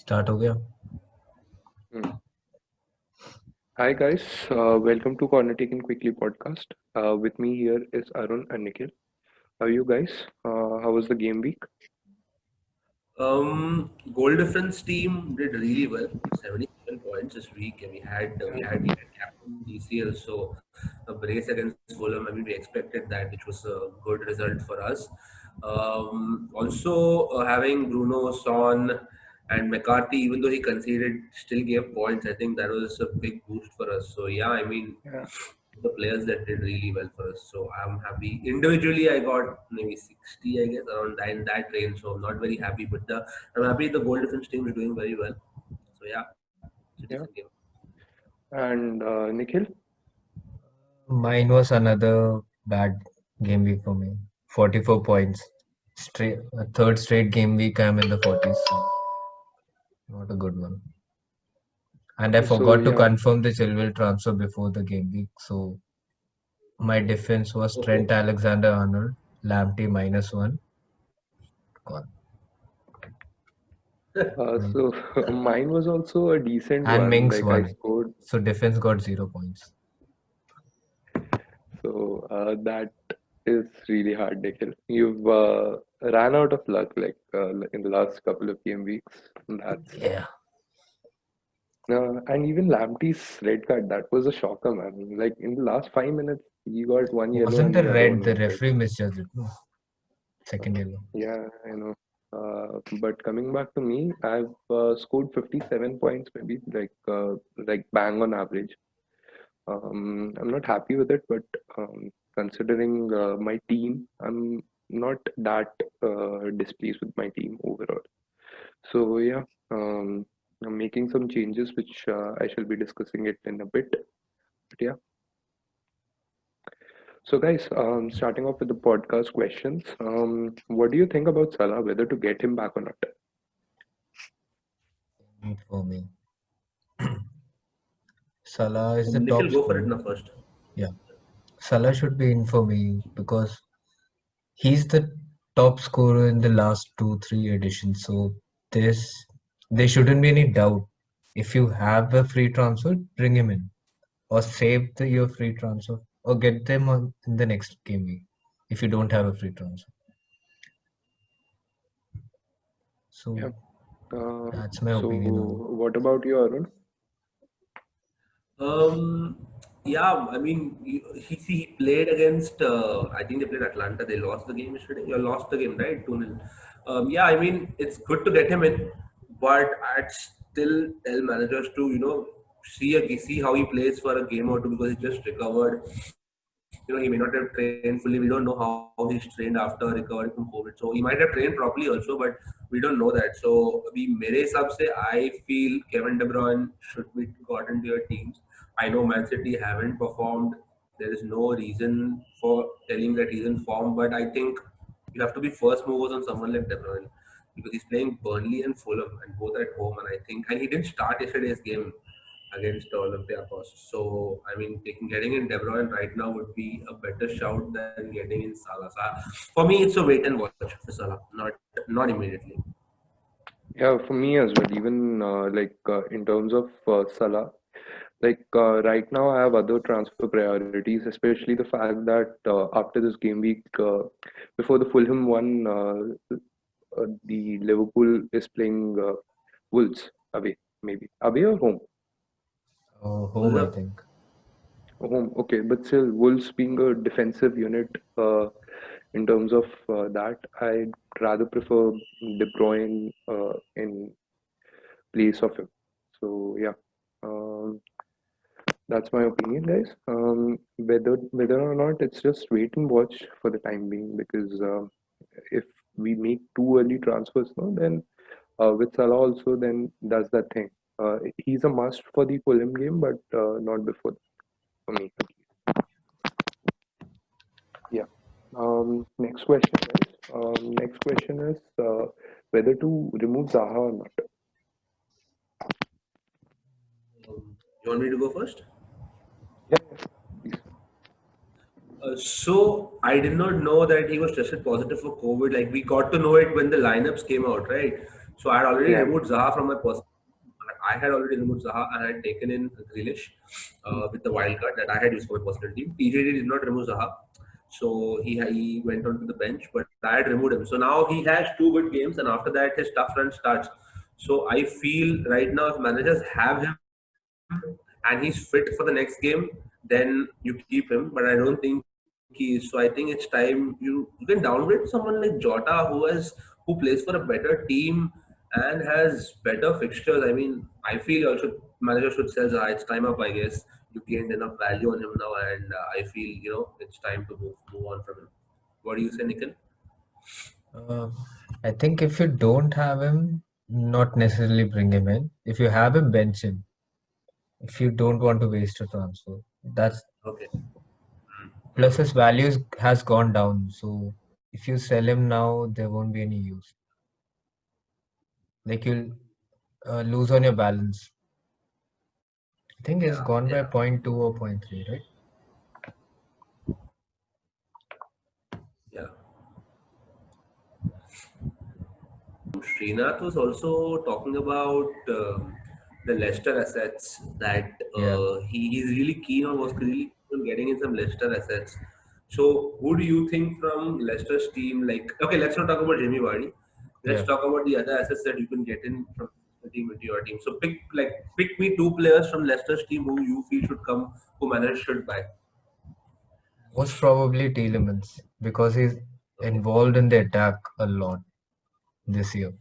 Start हो गया। Hmm. Hi guys, welcome to Corner Taken Quickly podcast. With me here is Arun and Nikhil. How are you guys? How was the game week? Goal difference team did really well. 77 points this week, and we had captain DCL, so a brace against Fulham. I mean, we expected that, which was a good result for us. Also, having Bruno, Son, and McCarthy, even though he conceded, still gave points. I think that was a big boost for us. So yeah, I mean, Yeah, the players that did really well for us. So I'm happy. Individually, I got maybe 60, I guess, around that in that range. So I'm not very happy, but I'm happy the goal difference team is doing very well. So yeah, it's a decent yeah. game. And Nikhil? Mine was another bad game week for me. 44 points. Straight, a third straight game week, I'm in the 40s. So not a good one. And I So forgot to yeah, confirm the Chilwell transfer before the game week. So my defense was Okay. Trent Alexander Arnold, Lamptey -1. Gone. Mm. so mine was also a decent And one. Mings Like I won. scored, So defense got 0 points. so that is really hard, Nikhil. You've ran out of luck, like in the last couple of game weeks. That's Yeah. and even Lamptey's red card, that was a shocker, man. Like in the last 5 minutes, he got one yellow Wasn't and the the other red, one the was red. referee misjudged it? No. Second yellow. Yeah, I know. But coming back to me, I've scored 57 points, maybe like bang on average. I'm not happy with it, but considering my team, I'm not that displeased with my team overall. So yeah, I'm making some changes, which I shall be discussing it in a bit. But yeah. So, guys, starting off with the podcast questions, what do you think about Salah, whether to get him back or not? For me. Salah is the Nikhil, top go for it scorer. now first. Yeah. Salah should be in for me because he's the top scorer in the last 2, 3 editions. So there's there shouldn't be any doubt. If you have a free transfer, bring him in or save your free transfer or get them on in the next game week if you don't have a free transfer. Yeah. So Um, that's my so, opinion on it. what about you, Arun? Um, yeah, I mean, he played against, I think they played Atlanta. They lost the game yesterday. You lost the game, right? 2-0. Yeah, I mean, it's good to get him in, but I'd still tell managers to, see how he plays for a game or two because he just recovered. He may not have trained fully. We don't know how he's trained after recovering from COVID. So he might have trained properly also, but we don't know that. So mere हिसाब से I feel Kevin De Bruyne should be got into your teams. I know Man City haven't performed. There is no reason for telling that he's in form, but I think you have to be first movers on someone like De Bruyne because he's playing Burnley and Fulham and both at home. And he didn't start yesterday's game against Olympiacos. So I mean, getting in De Bruyne right now would be a better shout than getting in Salah. So, for me, it's a wait and watch for Salah, not immediately. Yeah, for me as well. Even in terms of Salah, right now I have other transfer priorities, especially the fact that after this game week, before the Fulham one, the Liverpool is playing Wolves away, maybe away or home. Home, I Fulham. think. Home, okay, but still, Wolves being a defensive unit, in terms of that, I'd rather prefer De Bruyne in place of him. So yeah, um, that's my opinion, guys. Whether or not, it's just wait and watch for the time being because if we make too early transfers, no, then with Salah also, then that's that thing. He's a must for the Fulham game, but not before for me. Yeah. Next question, guys. Next question is whether to remove Zaha or not. You want me to go first? Yeah, please. So I did not know that he was tested positive for COVID. Like we got to know it when the lineups came out, right? So I had already Yeah. removed Zaha from my personal. I had already removed Zaha and I had taken in Grealish with the wild card that I had used for my personal team. TJD did not remove Zaha, so he went onto the bench, but I had removed him. So now he has two good games, and after that his tough run starts. So I feel right now if managers have him and he's fit for the next game, then you keep him. But I don't think he is. So I think it's time you can downgrade someone like Jota who plays for a better team and has better fixtures. I mean, I feel you should manager should sell Zaha. It's time up, I guess. You gained enough value on him now, and I feel it's time to move on from him. What do you say, Nikhil? Uh, I think if you don't have him, not necessarily bring him in. If you have him, bench him. If you don't want to waste a transfer, that's Okay. plus his values has gone down. So if you sell him now, there won't be any use. Like you'll lose on your balance. I think it's Yeah, gone by yeah. point 0.2 or point 0.3, right? Yeah. Srinath was also talking about the Leicester assets that Yeah, he's really keen on, was really keen on getting in some Leicester assets. So, who do you think from Leicester's team? Like, okay, let's not talk about Jamie Vardy. Let's yeah. talk about the other assets that you can get in from the team into your team. So, pick me two players from Leicester's team who you feel should come, who managers should buy. Most probably Tielemans because he's Okay. involved in the attack a lot this year.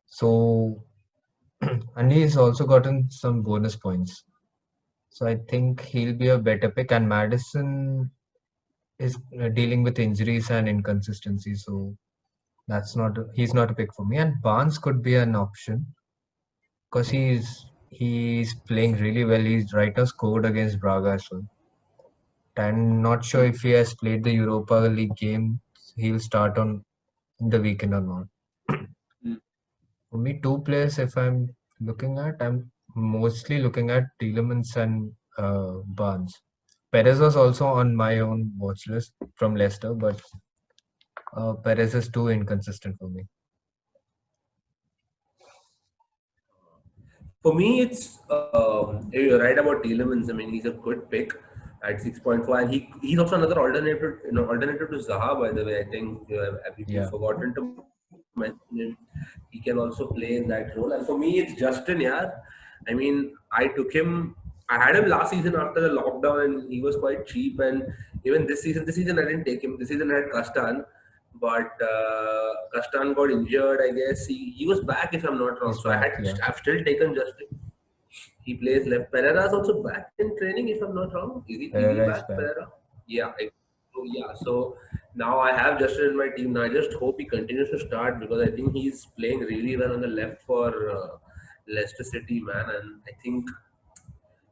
So, and he's also gotten some bonus points. So I think he'll be a better pick. And Madison is dealing with injuries and inconsistency, so he's not a pick for me. And Barnes could be an option because he's playing really well. He's right now scored against Braga as well. I'm not sure if he has played the Europa League game. He'll start on the weekend or not. Mm. For me, two players, if I'm mostly looking at Tielemans and Barnes. Perez was also on my own watch list from Leicester, but Perez is too inconsistent for me. For me, it's you're right about Tielemans. I mean, he's a good pick at 6.4, and he's also another alternative, alternative to Zaha. By the way, I think we've Yeah, forgotten to mention him. He can also play in that role. And for me, it's Justin. Yeah, I mean, I took him. I had him last season after the lockdown, and he was quite cheap. And even this season I didn't take him. This season I had Kastan, but Kastan got injured. I guess he was back if I'm not wrong. he's So back. Yeah, I've still taken Justin. He plays left. Pereira is also back in training if I'm not wrong. Is he Pereira is back, back. Pereira? Yeah. So yeah. So now I have Justin in my team. Now I just hope he continues to start because I think he's playing really well on the left for Leicester City, man. And I think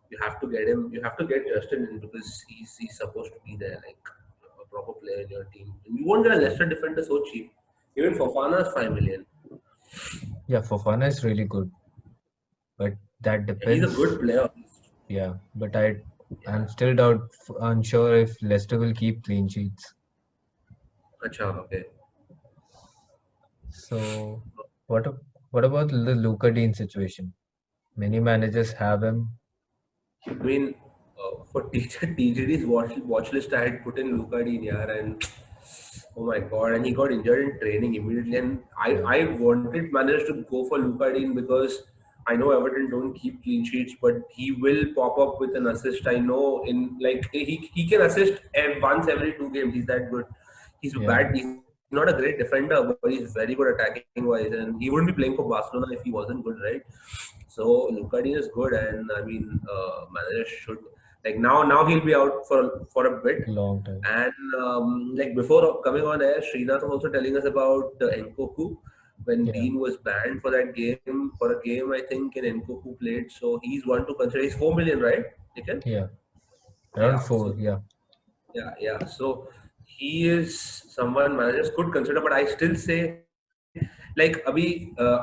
you have to get him. You have to get Justin in because he's supposed to be there, like a proper player in your team. And you won't get a Leicester defender so cheap. Even Fofana is 5 million. Yeah, Fofana is really good, but that He's a depends. good player. Yeah, but I'm Yeah. still unsure if Leicester will keep clean sheets. Acha, okay. So what a- what about the Luca Dean situation? Many managers have him. I mean, for TJD's watch list, I had put in Luka Dinyar and oh my god, and he got injured in training immediately. And Yeah, I wanted managers to go for Luka Dean because I know Everton don't keep clean sheets, but he will pop up with an assist. I know in like he can assist once every 2 games. He's that good. He's yeah, bad. He's not a great defender, but he's very good attacking wise, and he wouldn't be playing for Barcelona if he wasn't good, right? So Lukaku is good, and I mean, managers should now he'll be out for a bit, long time. and like before coming on air, Srinath was also telling us about Nkoku when Yeah, Dean was banned for that game for a game I think and Nkoku played, so he's one to consider. He's 4 million, right? Nikhil? yeah, around Yeah. four. So Yeah, yeah. So he is someone managers could consider, but I still say like Abhi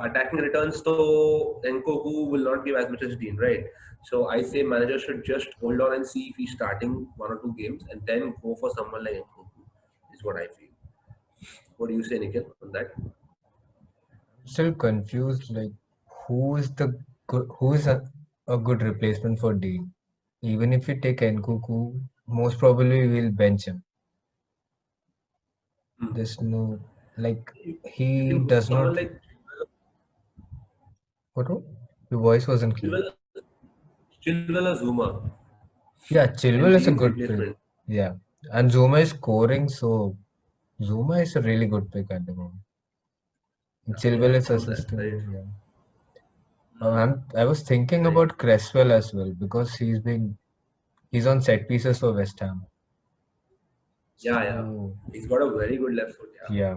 attacking returns, so Nkoku will not give as much as Dean, right? So I say managers should just hold on and see if he's starting 1 or 2 games and then go for someone like Nkoku. Is what I feel. What do you say, Nikhil, on that? still confused. Like, who is the who is a good replacement for Dean? Even if you take Nkuku, most probably we'll bench him. Hmm. There's no like You he can put does someone not. like What? Your voice wasn't clear. Chilwell, Chilwell or Zuma Yeah, and Chilwell is a Dean's good pick. replacement. Yeah, and Zuma is scoring, so Zuma is a really good pick at the moment. And Yeah, Chilwell is true that, assisting. right? Yeah. Hmm. I was thinking Right. about Cresswell as well because he's on set pieces for West Ham. Yeah, yeah. So He's got a very good left foot. Yeah. yeah,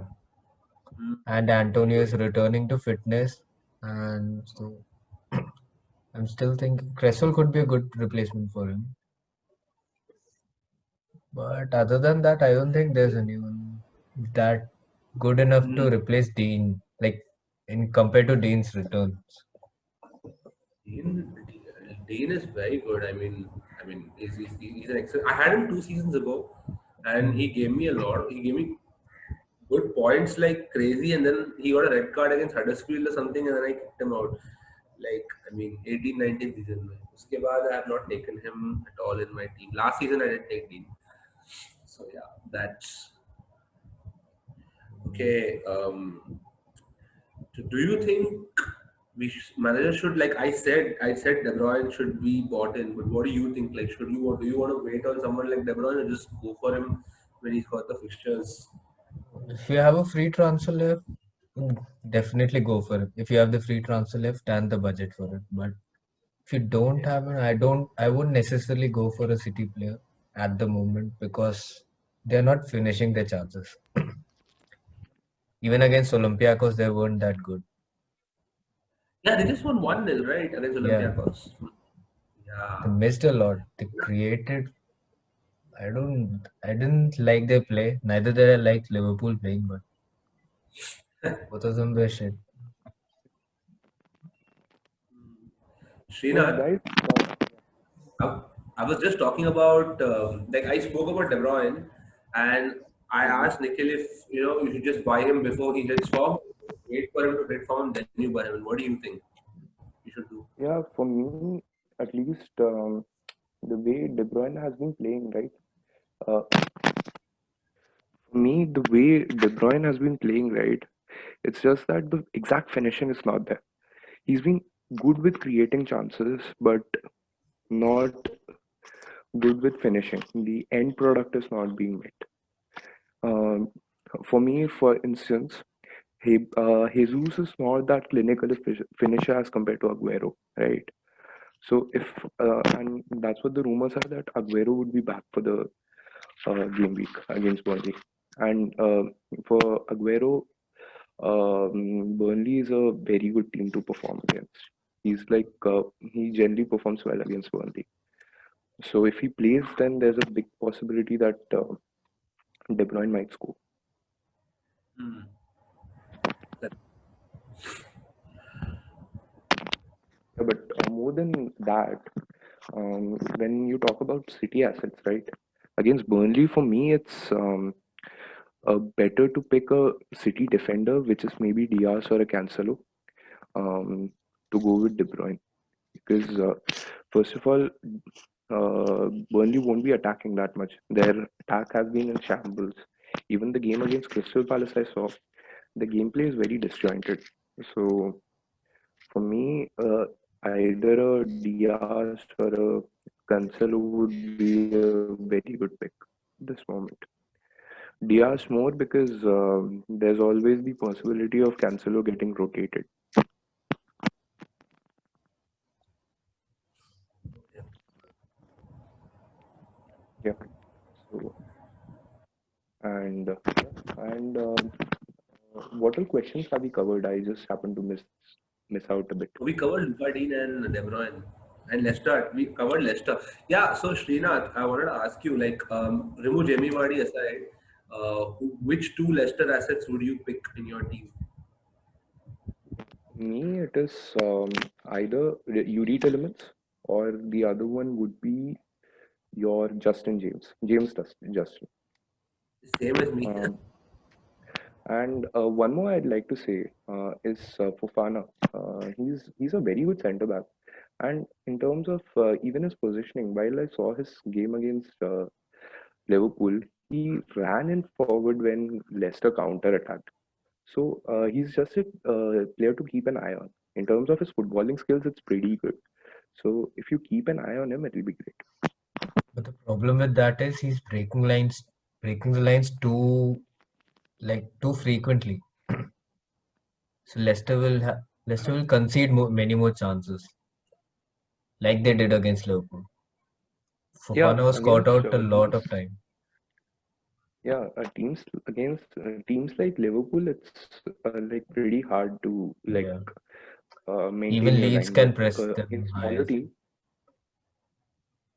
Hmm. and Very Antonio good. is returning to fitness, and so I'm still thinking Cresswell could be a good replacement for him. But other than that, I don't think there's anyone that good enough to Hmm. replace Dean, like in compared to Dean's returns. Dean, Dean is very good. He's an excellent. I had him 2 seasons ago, and Hmm. he gave me a lot. He gave me good points like crazy, and then he got a red card against Huddersfield or something, and then I kicked him out. Like, 18, 19 season में. उसके बाद I have not taken him at all in my team. Last season I did take Dean. So yeah, that's okay. So do you think manager should, like I said De Bruyne should be bought in, but what do you think? Like, do you want to wait on someone like De Bruyne or just go for him when he's got the fixtures? If you have a free transfer left, definitely go for it. If you have the free transfer left and the budget for it. But if you don't Okay. have it, I wouldn't necessarily go for a City player at the moment because they're not finishing their chances. Even against Olympiacos, they weren't that good. Yeah, they just won 1-0, right, against Yeah, Olympiacos. they Yeah. missed a lot. They created. I didn't like their play. Neither did I like Liverpool playing, but both of them were shit. So Srinath, guys, I, I was just talking about, like I spoke about De Bruyne, and I mhm. asked Nikhil if you should just buy him before he hits form, wait for him to hit form, then you buy him. And what do you think you should do? Yeah, for me at least, the way De Bruyne has been playing, right? Uh, for me, the way De Bruyne has been playing, right? It's just that the exact finishing is not there. He's been good with creating chances, but not good with finishing. The end product is not being met. Um, for me, for instance, Jesus is not that clinical a finisher as compared to Aguero, right? So if and that's what the rumors are that Aguero would be back for the game week against Burnley, and for Aguero, Burnley is a very good team to perform against. He generally performs well against Burnley. So if he plays, then there's a big possibility that De Bruyne might score. Hmm. That- Yeah, but more than that, when you talk about City assets, right? Against Burnley, for me, it's better to pick a City defender, which is maybe Diaz or a Cancelo, um, to go with De Bruyne. Because first of all, Burnley won't be attacking that much. Their attack has been in shambles. Even the game against Crystal Palace, I saw the gameplay is very disjointed. So for me, either a Diaz or a Cancelo would be a very good pick at this moment. Diaz more because there's always the possibility of Cancelo getting rotated. Yeah. So and what all questions have we covered? I just happened to miss out a bit. we covered Luka Dean and De Bruyne and Leicester. We covered Leicester. Yeah. So Srinath, I wanted to ask you, like, remove Jamie Vardy aside, which two Leicester assets would you pick in your team? Me, it is either Elite Elements or the other one would be James Justin. Same as me. Um, And one more I'd like to say is Fofana. He's a very good centre back, and in terms of even his positioning, while I saw his game against Liverpool, he ran in forward when Leicester counter attacked. So he's just a player to keep an eye on. In terms of his footballing skills, it's pretty good. So if you keep an eye on him, it'll be great. But the problem with that is he's breaking the lines too frequently. So Leicester will concede many more chances, like they did Hmm. against Liverpool. Yeah, Fofana was caught against out a lot of time. yeah, teams against teams like Liverpool, it's like pretty hard to like Yeah, maintain even your Leeds line. can But press them against high smaller as teams,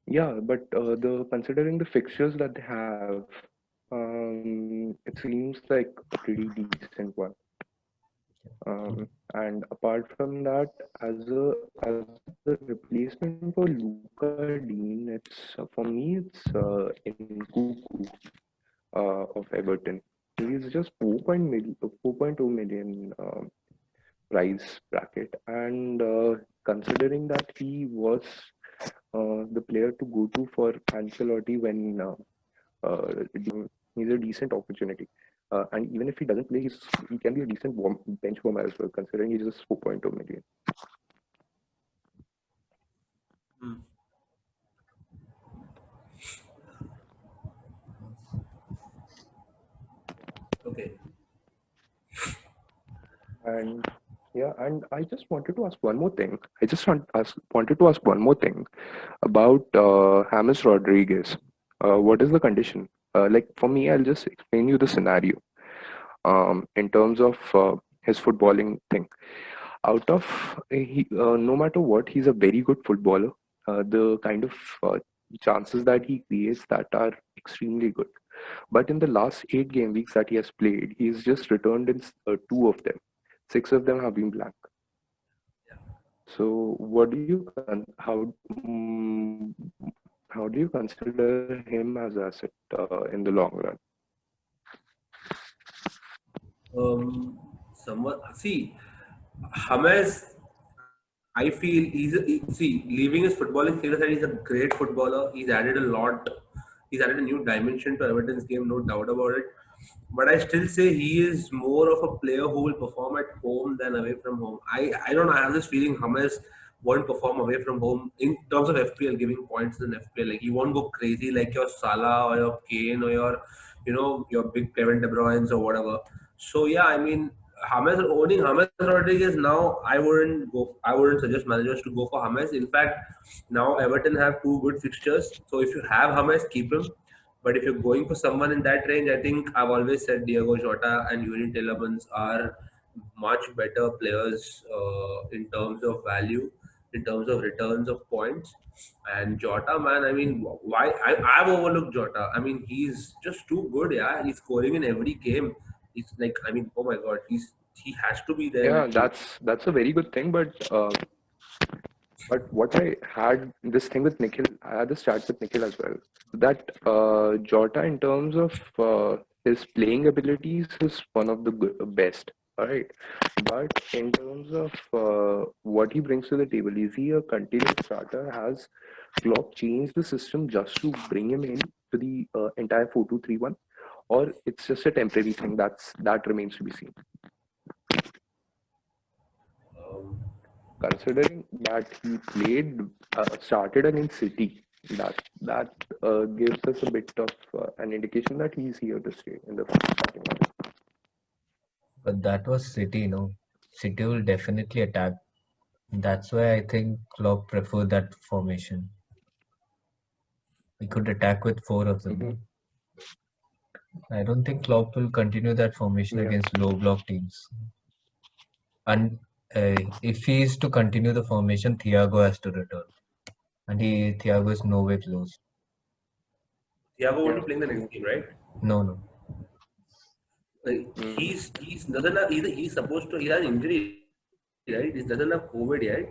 yeah. But the considering the fixtures that they have, it seems like a pretty decent one. well. And apart from that, as a replacement for Luca Dean, it's for me it's in Cuckoo of Everton. He's just 4.2 million price bracket, and considering that he was the player to go to for Ancelotti when he's a decent opportunity. And even if he doesn't play, he can be a decent bench warmer as well, considering he's just 4.2 million. Hmm. Okay. And yeah, and I just wanted to ask one more thing. Wanted to ask one more thing about James Rodriguez. What is the condition? Like for me, I'll just explain you the scenario. In terms of his footballing thing, out of no matter what, he's a very good footballer. The kind of chances that he creates that are extremely good. But in the last 8 game weeks that he has played, he's just returned in two of them. Six of them have been blank. So, what do you how do you consider him as asset in the long run? Someone see James. I feel see, leaving his footballing skill aside, he's a great footballer. He's added a lot. He's added a new dimension to Everton's game, no doubt about it. But I still say he is more of a player who will perform at home than away from home. I don't know. I have this feeling James won't perform away from home in terms of FPL, giving points in FPL. Like he won't go crazy like your Salah or your Kane or your your big Kevin De Bruyne or whatever. So yeah, I mean James Rodriguez now, I wouldn't suggest managers to go for James. In fact, now Everton have two good fixtures. So if you have James, keep him. But if you're going for someone in that range, I think I've always said Diego Jota and Julian Tillemans are much better players in terms of value, in terms of returns of points. And Jota, man, I mean, why I've overlooked Jota. I mean, he's just too good. Yeah, he's scoring in every game. It's like, I mean, oh my God, he has to be there in Yeah, the team. that's a very good thing. But what I had this thing with Nikhil, I had this chat with Nikhil as well. That Jota, in terms of his playing abilities, is one of the best. All right, but in terms of what he brings to the table, is he a continuous starter? Has Klopp changed the system just to bring him in to the entire 4-2-3-1, or it's just a temporary thing? That remains to be seen. Um, Considering that he started against City, that gives us a bit of an indication that he's here to stay in the starting lineup. But that was City, no. City will definitely attack. That's why I think Klopp preferred that formation. We could attack with four of them, no. Hmm. I don't think Klopp will continue that formation Yeah, against low block teams. And if he is to continue the formation, Thiago has to return, and Thiago is nowhere close. Thiago won't yeah, be playing the true. next game, right? No, no, Mm. He's doesn't have he's supposed to he has injury, right? He doesn't have COVID yet,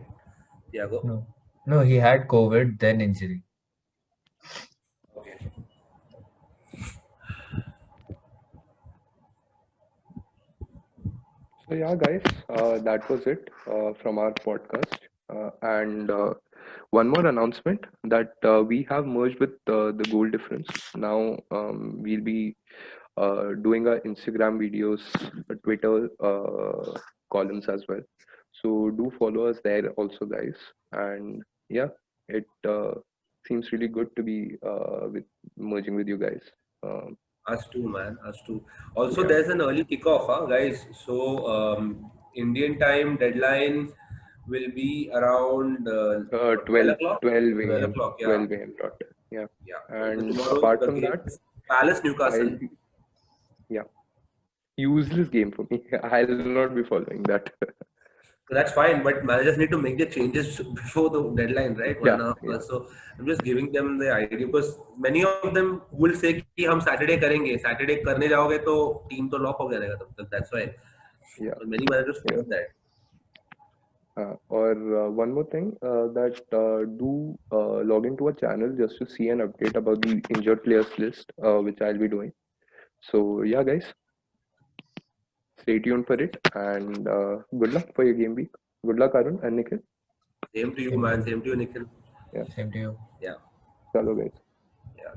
Thiago. no, no. He had COVID, then injury. Okay. So yeah, guys, that was it from our podcast. And one more announcement that we have merged with the Goal Difference. Now we'll be doing our Instagram videos, Twitter columns as well. So do follow us there also, guys. And yeah, it seems really good to be with merging with you guys. Um, Us too, man. Us too. Also, yeah, there's an early kickoff, huh, guys. So, Indian time deadline will be around what, 12 12, o'clock? 12 12 12. a.m. o'clock, yeah. 12 a.m. dot. Yeah. Yeah. So And tomorrow apart the from game that, is Palace I'll Newcastle. be, yeah, useless game for me. I'll not be following that. So that's fine, but managers need to make the changes before the deadline, right? Yeah, 1.5 hours. yeah, So I'm just giving them the idea because many of them will say कि हम Saturday करेंगे, Saturday करने जाओगे तो team तो lock हो जाएगा तब तक. That's why. yeah, So many managers yeah. forget that. Or one more thing that do log into a channel just to see an update about the injured players list, which I'll be doing. So yeah, guys, stay tuned for it and good luck for your game week. Good luck, Arun and Nikhil. Same to you, Same to man. you. Same to you, Nikhil. Yeah, Same to you. Yeah. hello, guys. Yeah.